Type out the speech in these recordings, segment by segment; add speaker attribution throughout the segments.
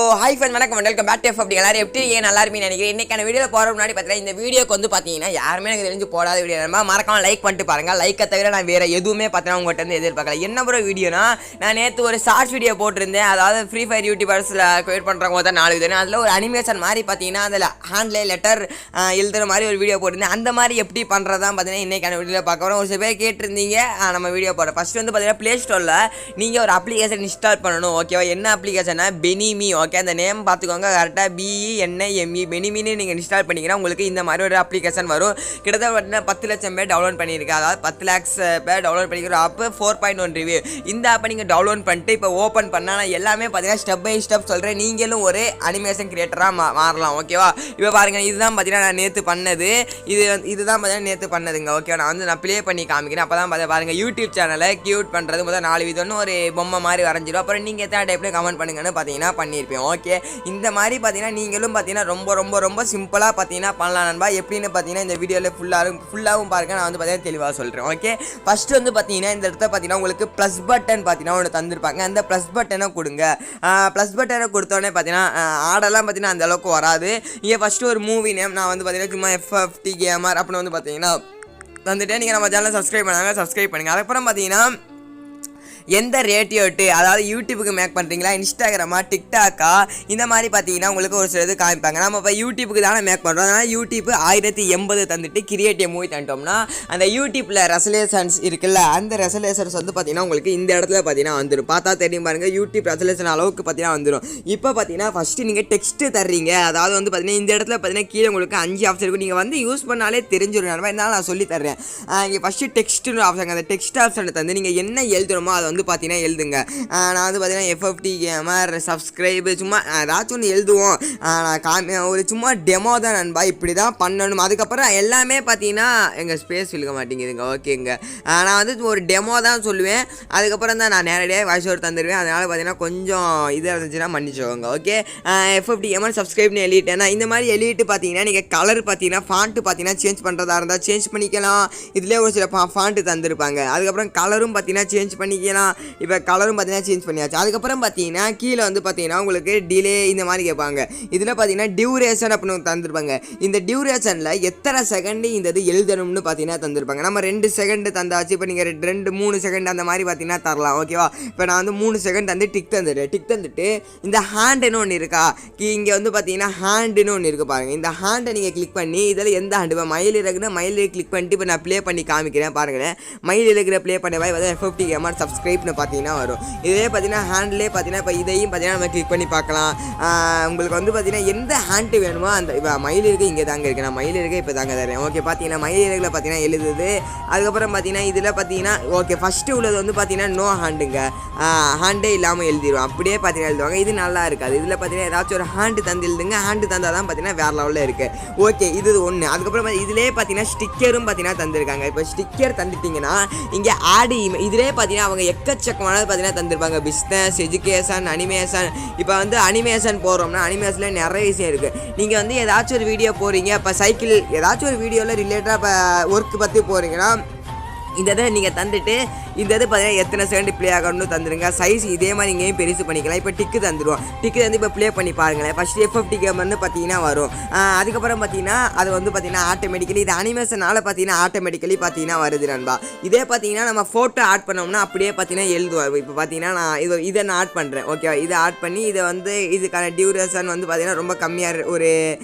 Speaker 1: Hi friend வணக்கம் welcome back to FFT எல்லாரும் எப்படி நல்லா இருப்பீங்கன்னு நினைக்கிறேன். இன்னைக்கான வீடியோவில் போகிற முன்னாடி பார்த்தீங்கன்னா இந்த வீடியோக்கு வந்து பார்த்தீங்கன்னா யாருமே எனக்கு தெரிஞ்சு போடாத வீடியோ மறக்காம லைக் பண்ணிட்டு பாருங்க. லைக்கை தவிர நான் வேறு எதுவுமே பார்த்தீங்கன்னா உங்கள்கிட்ட இருந்து எதிர்பார்க்கல. என்ன ப்ரோ வீடியோனா, நான் நேற்று ஒரு ஷார்ட்ஸ் வீடியோ போட்டிருந்தேன். அதாவது ஃப்ரீ ஃபயர் யூடியூபர்ஸில் கிரியேட் பண்ணுறவங்க தான் 4 வீடியோ. அதில் ஒரு அனிமேஷன் மாதிரி பார்த்தீங்கன்னா அதில் ஹேண்ட்லே லெட்டர் எழுதுகிற மாதிரி ஒரு வீடியோ போட்டிருந்தேன். அந்த மாதிரி எப்படி பண்ணுறதான் பார்த்தீங்கன்னா இன்றைக்கான வீடியோவில் பார்க்க வரோம். ஒரு சில பேர் கேட்டிருந்தீங்க, நம்ம வீடியோ போடுறோம். ஃபஸ்ட்டு வந்து பார்த்தீங்கன்னா ப்ளே ஸ்டோரில் நீங்கள் ஒரு அப்ளிகேஷன் இன்ஸ்டால் பண்ணணும். ஓகேவா, என்ன அப்ளிகேஷனா பெனிமி. ஓகே, அந்த நேம் பார்த்துக்கோங்க கரெக்டாக, 𝗵𝗡𝗍 பெனிமின்னு நீங்கள் இன்ஸ்டால் பண்ணிங்கன்னா உங்களுக்கு இந்த மாதிரி ஒரு அப்ளிகேஷன் வரும். கிட்டத்தட்ட பார்த்தீங்கன்னா 10 லட்சம் பேர் டவுன்லோட் பண்ணியிருக்கேன். அதாவது 10 lakhs பேர் டவுன்லோட் பண்ணிக்கிற ஆப் 4.1 ரிவ்யூ. இந்த ஆப்பை நீங்கள் டவுன்லோட் பண்ணிட்டு இப்போ ஓப்பன் பண்ணால் நான் எல்லாமே பார்த்தீங்கன்னா ஸ்டெப் பை ஸ்டெப் சொல்கிறேன். நீங்களும் ஒரு அனிமேஷன் கிரியேட்டராக மாறலாம். ஓகேவா, இப்போ பாருங்கள், இதுதான் பார்த்தீங்கன்னா நான் நேற்று பண்ணது. இதுதான் பார்த்தீங்கன்னா நேற்று பண்ணதுங்க. ஓகேவா, நான் ப்ளே பண்ணி காமிக்கிறேன். அப்போ தான் பாருங்கள், யூடியூப் சேனலை கியூட் பண்ணுறது முதல் 4 விதம்னு ஒரு பொம்மை மாதிரி வரைஞ்சிடும். அப்புறம் நீங்கள் எத்தனை டைப்பில் கமெண்ட் பண்ணுங்கன்னு பார்த்தீங்கன்னா பண்ணியிருப்பேன். ஓகே, இந்த மாதிரி பார்த்தீங்கன்னா நீங்களும் பார்த்தீங்கன்னா ரொம்ப சிம்பிளாக பார்த்தீங்கன்னா பண்ணலாம் நண்பா. எப்படின்னு பார்த்தீங்கன்னா இந்த வீடியோவில் ஃபுல்லாகவும் பாருங்க, நான் வந்து பார்த்தீங்கன்னா தெளிவாக சொல்கிறேன். ஓகே, ஃபஸ்ட்டு வந்து பார்த்தீங்கன்னா இந்த இடத்துல பார்த்தீங்கன்னா உங்களுக்கு ப்ளஸ் பட்டன் பார்த்தீங்கன்னா ஒன்று தந்திருப்பாங்க. அந்த ப்ளஸ் பட்டனை கொடுங்க. ப்ளஸ் பட்டனை கொடுத்தோடனே பார்த்தீங்கன்னா ஆடெல்லாம் பார்த்தீங்கன்னா அந்த அளவுக்கு வராது. இங்கே ஃபஸ்ட்டு ஒரு மூவி நேம் நான் வந்து பார்த்தீங்கன்னா சும்மா FFT கேமர் அப்படின்னு வந்து பார்த்தீங்கன்னா வந்துட்டு நீங்கள் நம்ம சேனலை சப்ஸ்கிரைப் பண்ணுங்கள். அதுக்கப்புறம் பார்த்தீங்கன்னா எந்த ரேட்டியோட்டு, அதாவது யூடியூபுக்கு மேக் பண்ணுறீங்களா, இன்ஸ்டாகிராமா, டிக்டாக்கா, இந்த மாதிரி பார்த்தீங்கன்னா உங்களுக்கு ஒரு சில இது காமிப்பாங்க. நம்ம இப்போ யூடியூபுக்கு தானே மேக் பண்ணுறோம். அதனால் யூடியூப் 1080 தந்துட்டு கிரியேட்டிவ் மூவி தந்துட்டோம்னா அந்த யூடியூப்பில் ரெசலேஷன்ஸ் இருக்குல்ல, அந்த ரெசலேஷன்ஸ் வந்து பார்த்தீங்கன்னா உங்களுக்கு இந்த இடத்துல பார்த்தீங்கன்னா வந்துடும். பார்த்தா தெரியும் பாருங்கள், யூடியூப் ரெசலேஷன் அளவுக்கு பார்த்தீங்கன்னா வந்துடும். இப்போ பார்த்தீங்கன்னா ஃபஸ்ட்டு நீங்கள் டெக்ஸ்ட்டு தர்றீங்க. அதாவது வந்து பார்த்தீங்கன்னா இந்த இடத்துல பார்த்தீங்கன்னா கீழே உங்களுக்கு 5 ஆப்ஷன் இருக்கும். நீங்கள் வந்து யூஸ் பண்ணாலே தெரிஞ்சிடும். இருந்தாலும் நான் சொல்லி தர்றேன். இங்கே ஃபஸ்ட்டு டெக்ஸ்ட்டுன்னு ஆப்ஷன், அந்த டெக்ஸ்ட் ஆப்ஷனை தந்து நீங்கள் என்ன எழுதுறோமோ அதை வந்து பார்த்தீங்கன்னா எழுதுங்க. நான் வந்து பார்த்தீங்கன்னா FFT கேமர் சப்ஸ்கிரைப் சும்மா ஏதாச்சும் ஒன்று எழுதுவோம். நான் ஒரு சும்மா டெமோ தான் நண்பா, இப்படி தான் பண்ணணும். அதுக்கப்புறம் எல்லாமே பார்த்தீங்கன்னா எங்கள் ஸ்பேஸ் இழுக்க மாட்டேங்குதுங்க. ஓகேங்க, நான் வந்து ஒரு டெமோ தான் சொல்லுவேன். அதுக்கப்புறம் தான் நான் நேரடியாக வாய்ஸ் ஓவர் தந்துடுவேன். அதனால் பார்த்தீங்கன்னா கொஞ்சம் இதாக இருந்துச்சுன்னா மன்னிச்சுக்கோங்க. ஓகே, FFT கேமர் சப்ஸ்கிரைப்னு எழுதிட்டேன்னா இந்த மாதிரி எழுதிட்டு பார்த்தீங்கன்னா நீங்கள் கலர் பார்த்தீங்கன்னா ஃபாண்ட்டு பார்த்தீங்கன்னா சேஞ்ச் பண்ணுறதா இருந்தால் சேஞ்ச் பண்ணிக்கலாம். இதிலே ஒரு சில ஃபாண்ட்டு தந்துருப்பாங்க. அதுக்கப்புறம் கலரும் பார்த்தீங்கன்னா சேஞ்ச் பண்ணிக்கலாம். இப்போ கலரும் பார்த்தீங்கன்னா சேஞ்ச் பண்ணியாச்சு. அதுக்கப்புறம் பார்த்தீங்கன்னா கீழே வந்து பார்த்தீங்கன்னா உங்களுக்கு டிலே இந்த மாதிரி கேட்பாங்க. இதில் பார்த்தீங்கன்னா டியூரேஷன் அப்படின்னு தந்துருப்பாங்க. இந்த டியூரேஷனில் எத்தனை செகண்டு இந்த இது எழுதணும்னு பார்த்தீங்கன்னா தந்துருப்பாங்க. நம்ம 2 செகண்டு தந்தாச்சு. இப்போ நீங்கள் 2-3 செகண்ட் அந்த மாதிரி பார்த்தீங்கன்னா தரலாம். ஓகேவா, இப்போ நான் வந்து 3 செகண்ட் வந்து டிக் தந்துட்டு இந்த ஹேண்டுன்னு ஒன்று இருக்கா, இங்கே வந்து பார்த்தீங்கன்னா ஹேண்டுன்னு ஒன்று இருக்குது பாருங்கள். இந்த ஹேண்டை நீங்கள் கிளிக் பண்ணி இதில் எந்த ஹேண்டு, இப்போ மயில் இருக்குன்னு மயில் கிளிக் பண்ணிட்டு இப்போ நான் ப்ளே பண்ணி காமிக்கிறேன் பாருங்களேன். மயில் இருக்கிற ப்ளே பண்ண வந்து FFT கேமர் சப்ஸ்கிரைப்னு பார்த்தீங்கன்னா வரும். இதே பார்த்தீங்கன்னா ஹேண்ட்லேயே பார்த்தீங்கன்னா இப்போ இதையும் பார்த்தீங்கன்னா நம்ம கிளிக் பண்ணி பார்க்கலாம். உங்களுக்கு வந்து பார்த்தீங்கன்னா எந்த ஹேண்டு வேணுமோ அந்த இப்போ மயில் இருக்குது இங்கே தாங்க இருக்குது, நான் மயில் இருக்குது இப்போ தாங்க தரேன். ஓகே, பார்த்தீங்கன்னா மயில் இருக்குல பார்த்தீங்கன்னா எழுதுது. அதுக்கப்புறம் பார்த்தீங்கன்னா இதில் பார்த்தீங்கன்னா ஓகே ஃபஸ்ட்டு உள்ளது வந்து பார்த்தீங்கன்னா நோ ஹேண்டுங்க, ஹேண்டே இல்லாமல் எழுதிடுவோம். அப்படியே பார்த்தீங்கன்னா எழுதுவாங்க. இது நல்லா இருக்காது. இதில் பார்த்தீங்கன்னா ஏதாச்சும் ஒரு ஹேண்டு தந்து எழுதுங்க. ஹேண்டு தந்தால் தான் பார்த்தீங்கன்னா வேறு லெவலில் இருக்குது. ஓகே, இது ஒன்று. அதுக்கப்புறம் இதிலே பார்த்தீங்கன்னா ஸ்டிக்கரும் பார்த்தீங்கன்னா தந்துருக்காங்க. இப்போ ஸ்டிக்கர் தந்துட்டிங்கன்னா இங்கே ஆடு இதிலே பார்த்தீங்கன்னா அவங்க எக்கச்சக்கமானது பார்த்தீங்கன்னா தந்துருப்பாங்க. Business, education, animation. இப்போ வந்து அனிமேஷன் போடுறோம்னா அனிமேஷனில் நிறைய விஷயம் இருக்குது. நீங்கள் வந்து ஏதாச்சும் ஒரு வீடியோ போகிறீங்க, இப்போ சைக்கிள் ஏதாச்சும் ஒரு வீடியோவில் ரிலேட்டடாக இப்போ ஒர்க் பற்றி போகிறீங்கன்னா இந்த இதை நீங்கள் தந்துட்டு இந்த இது பார்த்தீங்கன்னா எத்தனை செகண்ட் ப்ளே ஆகணும்னு தந்துடுங்க. சைஸ் இதே மாதிரி இங்கேயும் பெருசு பண்ணிக்கலாம். இப்போ டிக்கு தந்துடுவோம். டிக்கு வந்து இப்போ ப்ளே பண்ணி பாருங்களேன். ஃபஸ்ட்டு FFT கேமர்னு பார்த்தீங்கன்னா வரும். அதுக்கப்புறம் பார்த்தீங்கன்னா அது வந்து பார்த்தீங்கன்னா ஆட்டோமேட்டிக்கலி இது அனிமேஷனால் பார்த்தீங்கன்னா ஆட்டோமேட்டிக்கலி பார்த்தீங்கன்னா வருது நண்பா. இதே பார்த்தீங்கன்னா நம்ம ஃபோட்டோ ஆட் பண்ணோம்னா அப்படியே பார்த்தீங்கன்னா எழுதுவோம். இப்போ பார்த்தீங்கன்னா நான் இதை நான் ஆட் பண்ணுறேன். ஓகேவா, இதை ஆட் பண்ணி இதை வந்து இதுக்கான டியூரேஷன் வந்து பார்த்தீங்கன்னா ரொம்ப கம்மியாக ஒரு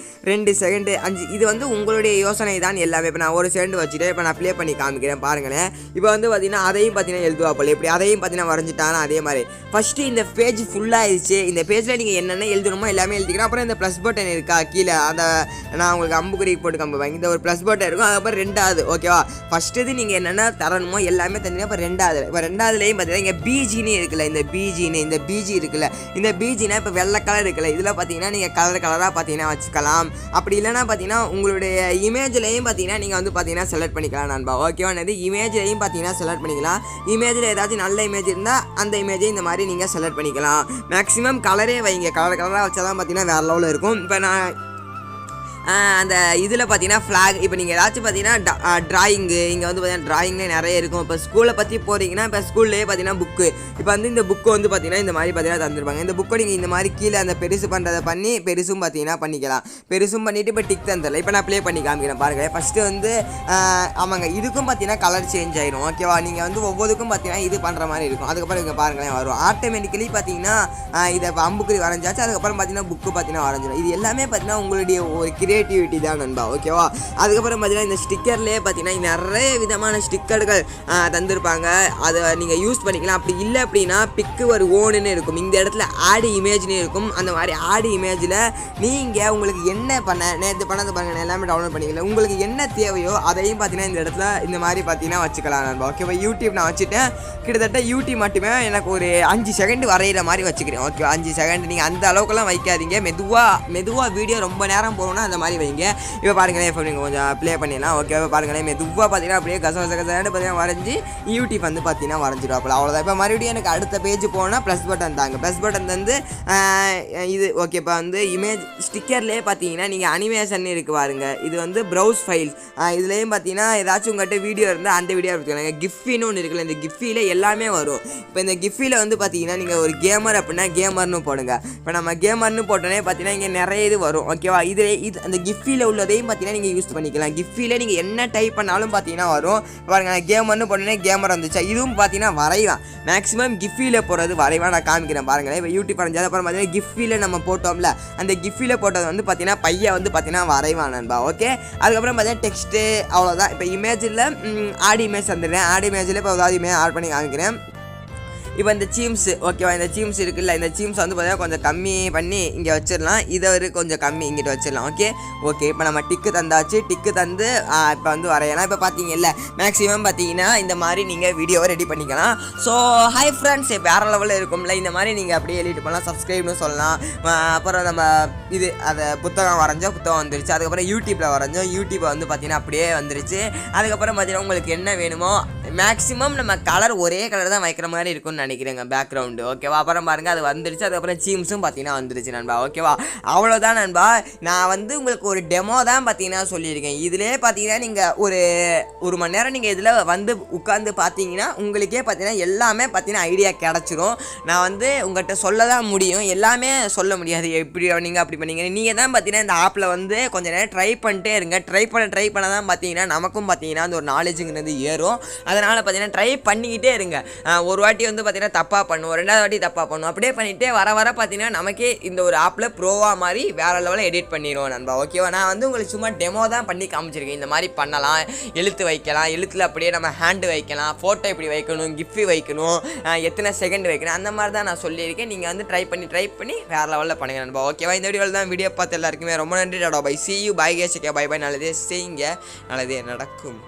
Speaker 1: 2 செகண்டு 5. இது வந்து உங்களுடைய யோசனை தான் எல்லாமே. இப்போ நான் 1 செகண்ட் வச்சுட்டு இப்போ நான் ப்ளே பண்ணி காமிக்கிறேன் பாருங்களேன். இப்போ வந்து பார்த்தீங்கன்னா அதையும் பார்த்தீங்கன்னா எழுதுவாப்பில் இப்படி அதையும் பார்த்தீங்கன்னா வரைஞ்சிட்டானா அதே மாதிரி ஃபஸ்ட்டு இந்த பேஜ் ஃபுல்லாகிடுச்சு. இந்த பேஜில் நீங்கள் என்னென்ன எழுதணுமோ எல்லாமே எழுதிக்கிறோம். அப்புறம் இந்த ப்ளஸ் பட்டன் இருக்கா கீழே, அதை நான் உங்களுக்கு அம்புக்குறி போட்டு காமிப்பேன். இந்த ஒரு ப்ளஸ் பட்டன் இருக்கும். அதுக்கப்புறம் 2வது. ஓகேவா, ஃபஸ்ட்டு இது நீங்கள் என்னென்ன தரணுமோ எல்லாமே தந்தீங்கன்னா இப்போ 2வதுலேயும் பார்த்தீங்கன்னா இங்கே பிஜின்னு இருக்குல்ல, இந்த பிஜி இருக்குல்ல, இந்த பிஜினா இப்போ வெள்ளை கலர் இருக்குல்ல, இதில் பார்த்தீங்கன்னா நீங்கள் கலராக பார்த்தீங்கன்னா வச்சுக்கலாம். அப்படி இல்லைனா பார்த்தீங்கன்னா உங்களுடைய இமேஜ்லேயும் பார்த்தீங்கன்னா நீங்கள் வந்து பார்த்தீங்கன்னா செலக்ட் பண்ணிக்கலாம் நண்பா. ஓகேவா, இமேஜ்லையும் பார்த்தீங்கன்னா செலக்ட் பண்ணிக்கலாம். இமேஜில் ஏதாச்சும் நல்ல இமேஜ் இருந்தால் அந்த இமேஜை இந்த மாதிரி நீங்கள் செலக்ட் பண்ணிக்கலாம். மேக்ஸிமம் கலரே வைங்க, கலராக வச்சா தான் பார்த்தீங்கன்னா வேறு லெவலில் இருக்கும். இப்போ நான் அந்த இதில் பார்த்தீங்கன்னா ஃப்ளாக் இப்போ நீங்கள் ஏதாச்சும் பார்த்தீங்கன்னா ட்ராயிங்கு இங்கே வந்து பார்த்தீங்கன்னா ட்ராயிங்லேயே நிறைய இருக்கும். இப்போ ஸ்கூலை பற்றி போகிறீங்கன்னா இப்போ ஸ்கூல்லேயே பார்த்தீங்கன்னா புக்கு இப்போ வந்து இந்த புக்கு வந்து பார்த்தீங்கன்னா இந்த மாதிரி பார்த்தீங்கன்னா தந்துருப்பாங்க. இந்த புக்கை நீங்கள் இந்த மாதிரி கீழே அந்த பெருசு பண்ணுறதை பண்ணி பெருசும் பார்த்தீங்கன்னா பண்ணிக்கலாம். பெருசும் பண்ணிவிட்டு இப்போ டிக் தந்துடலாம். இப்போ நான் ப்ளே பண்ணி காமிக்கிறேன் பாருங்கள். ஃபஸ்ட்டு வந்து ஆமாங்க இதுக்கும் பார்த்தீங்கன்னா கலர் சேஞ்ச் ஆயிரும். ஓகேவா, நீங்கள் வந்து ஒவ்வொருக்கும் பார்த்தீங்கன்னா இது பண்ணுற மாதிரி இருக்கும். அதுக்கப்புறம் இங்கே பாருங்களேன் வரும் ஆட்டோமேட்டிக்கலி பார்த்தீங்கன்னா இதை அம்புக்குறி வரைஞ்சாச்சு. அதுக்கப்புறம் பார்த்தீங்கன்னா புக்கு பார்த்தீங்கன்னா வரைஞ்சிடும். இது எல்லாமே பார்த்தீங்கன்னா உங்களுடைய ஒரு கிரியேட்டிவிட்டி தான் நண்பா. ஓகேவா, அதுக்கப்புறம் பார்த்தீங்கன்னா இந்த ஸ்டிக்கர்லேயே பார்த்தீங்கன்னா நிறைய விதமான ஸ்டிக்கர்கள் தந்திருப்பாங்க. அதை நீங்கள் யூஸ் பண்ணிக்கலாம். அப்படி இல்லை அப்படின்னா பிக்கு ஒரு ஓனுன்னு இருக்கும். இந்த இடத்துல ஆட் இமேஜ்னு இருக்கும். அந்த மாதிரி ஆட் இமேஜில் நீங்கள் உங்களுக்கு என்ன நேற்று பண்ணது பாருங்கள் எல்லாமே டவுன்லோட் பண்ணிக்கலாம். உங்களுக்கு என்ன தேவையோ அதையும் பார்த்தீங்கன்னா இந்த இடத்துல இந்த மாதிரி பார்த்தீங்கன்னா வச்சுக்கலாம் நண்பா. ஓகேவா, யூடியூப் நான் வச்சுட்டேன். கிட்டத்தட்ட யூடியூப் மட்டுமே எனக்கு ஒரு 5 செகண்ட் வரைகிற மாதிரி வச்சுக்கிறேன். ஓகே, 5 செகண்ட் நீங்கள் அந்த அளவுக்குலாம் வைக்காதீங்க. மெதுவாக வீடியோ ரொம்ப நேரம் போகணுன்னா அந்த மாதிரி வைங்க. இப்போ பாருங்களேன், இப்போ நீங்கள் கொஞ்சம் ப்ளே பண்ணிடலாம். ஓகே, பாருங்களேன் மெதுவாக பார்த்தீங்கன்னா அப்படியே கசகசன்னு பார்த்தீங்கன்னா வரைஞ்சி யூடியூப் வந்து பார்த்தீங்கன்னா வரைஞ்சிடுவாப்பில். அவ்வளோதான். இப்போ மறுபடியும் எனக்கு அடுத்த பேஜ் போனால் ப்ளஸ் பட்டன் தாங்க. ப்ளஸ் பட்டன் வந்து இது ஓகே. இப்போ வந்து இமேஜ் ஸ்டிக்கர்லேயே பார்த்தீங்கன்னா நீங்கள் அனிமேஷன் இருக்குது பாருங்க. இது வந்து ப்ரௌஸ் ஃபைல்ஸ். இதுலேயும் பார்த்தீங்கன்னா ஏதாச்சும் உங்கள்கிட்ட வீடியோ இருந்தால் அந்த வீடியோ எடுத்துக்கலாங்க. கிஃபின்னு ஒன்று இருக்குல்ல, இந்த கிஃபியில் எல்லாமே வரும். இப்போ இந்த கிஃபியில் வந்து பார்த்தீங்கன்னா நீங்கள் ஒரு கேமர் அப்படின்னா கேமர்னு போடுங்க. இப்போ நம்ம கேமர்னு போட்டோன்னே பார்த்தீங்கன்னா இங்கே நிறைய இது வரும். ஓகேவா, இது அந்த கிஃபியில் உள்ளதையும் பார்த்தீங்கன்னா நீங்கள் யூஸ் பண்ணிக்கலாம். கிஃபியில் நீங்கள் என்ன டைப் பண்ணாலும் பார்த்தீங்கன்னா வரும். பாருங்க, கேமர்னு போட்டோன்னே கேமர் வந்துச்சா. இதுவும் பார்த்தீங்கன்னா வரைவான். மேக்ஸிமம் கிஃபியில் போடுறது வரைவான். நான் காமிக்கிறேன் பாருங்களேன். இப்போ யூடியூப் வரைஞ்சது அப்புறம் பார்த்தீங்கன்னா கிஃபியில் நம்ம போட்டோம்ல, அந்த கிஃபியில் போட்டது வந்து பார்த்தீங்கன்னா பையன் வந்து பார்த்தீங்கன்னா வரைவான் நண்பா. ஓகே, அதுக்கப்புறம் பார்த்தீங்கன்னா டெக்ஸ்ட்டு அவ்வளோதான். இப்போ இமேஜில் ஆட் இமேஜ் வந்துடுறேன். ஆட் இமேஜில் இப்போ ஏதாவது இமேஜ் ஆட் பண்ணி காமிக்கிறேன். இப்போ இந்த சீம்ஸ் ஓகேவா, இந்த சீம்ஸ் இருக்குல்ல, இந்த சீம்ஸ் வந்து பார்த்தீங்கன்னா கொஞ்சம் கம்மி பண்ணி இங்கே வச்சிடலாம். இதை ஒரு கொஞ்சம் கம்மி இங்கிட்ட வச்சிடலாம். ஓகே இப்போ நம்ம டிக்கு தந்தாச்சு. டிக்கு தந்து இப்போ வந்து வரையலாம். இப்போ பார்த்தீங்கல்ல மேக்ஸிமம் பார்த்தீங்கன்னா இந்த மாதிரி நீங்கள் வீடியோவை ரெடி பண்ணிக்கலாம். ஸோ ஹை ஃப்ரெண்ட்ஸ், வேறு லெவலில் இருக்கும்ல. இந்த மாதிரி நீங்கள் அப்படியே எடிட் பண்ணலாம், சப்ஸ்கிரைப்னு சொல்லலாம். அப்புறம் நம்ம இது அதை புத்தகம் வரைஞ்சோம், புத்தகம் வந்துருச்சு. அதுக்கப்புறம் யூடியூப்பில் வரைஞ்சோம், யூடியூப்பை வந்து பார்த்தீங்கன்னா அப்படியே வந்துருச்சு. அதுக்கப்புறம் பார்த்தீங்கன்னா உங்களுக்கு என்ன வேணுமோ மேக்ஸிமம் நம்ம கலர் ஒரே கலர் தான் வைக்கிற மாதிரி இருக்கும்னு நினைக்கிறேங்க பேக்ரவுண்டு. ஓகேவா, அப்புறம் பாருங்கள் அது வந்துருச்சு. அதுக்கப்புறம் சீம்ஸும் பார்த்தீங்கன்னா வந்துருச்சு நண்பா. ஓகேவா, அவ்வளோதான் நண்பா. நான் வந்து உங்களுக்கு ஒரு டெமோ தான் பார்த்தீங்கன்னா சொல்லியிருக்கேன். இதிலே பார்த்தீங்கன்னா நீங்கள் ஒரு மணி நேரம் நீங்கள் இதில் வந்து உட்காந்து பார்த்தீங்கன்னா உங்களுக்கே பார்த்தீங்கன்னா எல்லாமே பார்த்தீங்கன்னா ஐடியா கிடச்சிரும். நான் வந்து உங்கள்கிட்ட சொல்ல தான் முடியும், எல்லாமே சொல்ல முடியாது. எப்படி நீங்கள் அப்படி பண்ணீங்க, நீங்கள் தான் பார்த்தீங்கன்னா இந்த ஆப்பில் வந்து கொஞ்சம் நேரம் ட்ரை பண்ணிட்டே இருங்க. ட்ரை பண்ண தான் பார்த்தீங்கன்னா நமக்கும் பார்த்தீங்கன்னா அந்த ஒரு நாலேஜுங்கிறது ஏறும். அதனால் பார்த்தீங்கன்னா ட்ரை பண்ணிக்கிட்டே இருங்க. ஒரு வாட்டி வந்து பார்த்தீங்கன்னா தப்பாக பண்ணுவோம், 2வது வாட்டி தப்பாக பண்ணுவோம். அப்படியே பண்ணிகிட்டே வர பார்த்தீங்கன்னா நமக்கே இந்த ஒரு ஆப்பில் ப்ரோவாக மாதிரி வேறு லெவலில் எடிட் பண்ணிடுவோம் நண்பா. ஓகேவா, நான் வந்து உங்களுக்கு சும்மா டெமோ தான் பண்ணி காமிச்சிருக்கேன். இந்த மாதிரி பண்ணலாம், எழுத்து வைக்கலாம், எழுத்தில் அப்படியே நம்ம ஹேண்டு வைக்கலாம், ஃபோட்டோ இப்படி வைக்கணும், கிஃப்ட் வைக்கணும், எத்தனை செகண்ட் வைக்கணும், அந்த மாதிரி தான் நான் சொல்லியிருக்கேன். நீங்கள் வந்து ட்ரை பண்ணி வேறு லெவலில் பண்ணுங்க நண்பா. ஓகேவா, இந்த வீடியோவில் தான் வீடியோ பார்த்து எல்லாருக்குமே ரொம்ப நன்றி. டாடா bye, see you, bye guys, okay, bye bye. நல்லதே செய்யுங்க, நல்லதே நடக்கும்.